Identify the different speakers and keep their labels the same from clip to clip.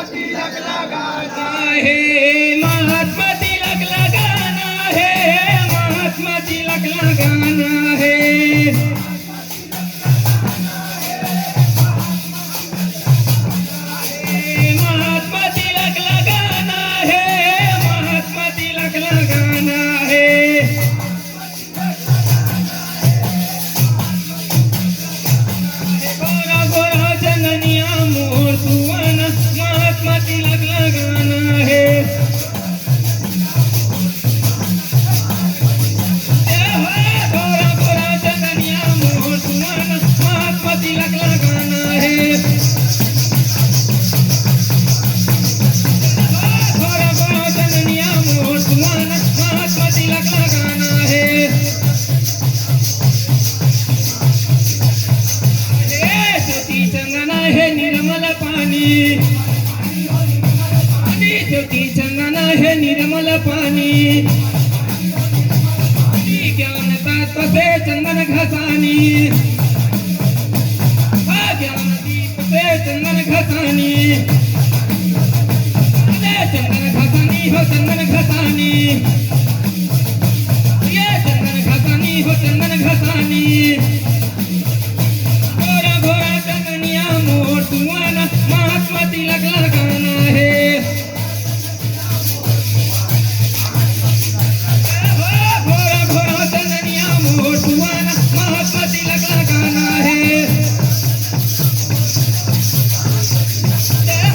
Speaker 1: तिलक लगाना
Speaker 2: है, महात्मा तिलक लगाना है, महात्मा तिलक लगाना है। महात्मा तिलक लगाना है, महात्मा तिलक लगाना है। गोरा गोरा चंदनिया मोर सुवर्ण, महात्मा तिलक लगाना है। गोरा गोरा चंदनिया मोर सुवर्ण, महात्मा तिलक लगाना है। गोरा गोरा चंदनिया मोर सुवर्ण, महात्मा तिलक लगाना है। ज्योति चंदना है निर्मल पानी, ज्योति चंदना है निर्मल पानी। ज्ञान तत्व से चंदन घसानी, ज्ञान दीप से चंदन घसानी। चंदन घसानी हो चंदन घसानी, ये चंदन घसानी हो चंदन घसानी। घोरा घोरा चंदनिया मोर सुवर्ण, महात्मा तिलक लगाना है। घोरा घोरा चंदनिया मोर सुवर्ण, महात्मा तिलक लगाना है।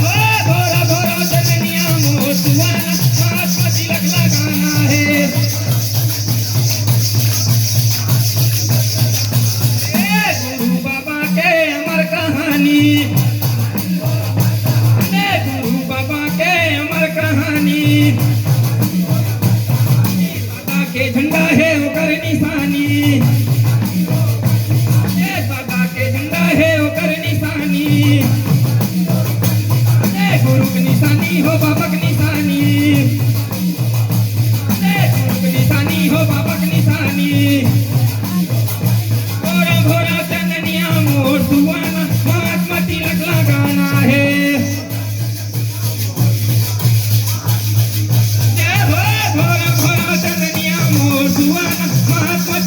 Speaker 2: घोरा घोरा चंदनिया मोर सुवर्ण, महात्मा तिलक लगाना है। गुरु बाबा के अमर कहानी, गुरु बाबा के अमर कहानी। बाबा के झंडा है ओकर निशानी, बाबा के झंडा है ओकर निशानी। गुरु की निशानी हो बाबा की निशानी, गुरु की निशानी हो बाबा की निशानी। घोरा घोरा चंदनिया मोर सुवर्ण, महात्मा तिलक लगाना है। घोरा घोरा चंदनिया मोर सुवर्ण, महात्मा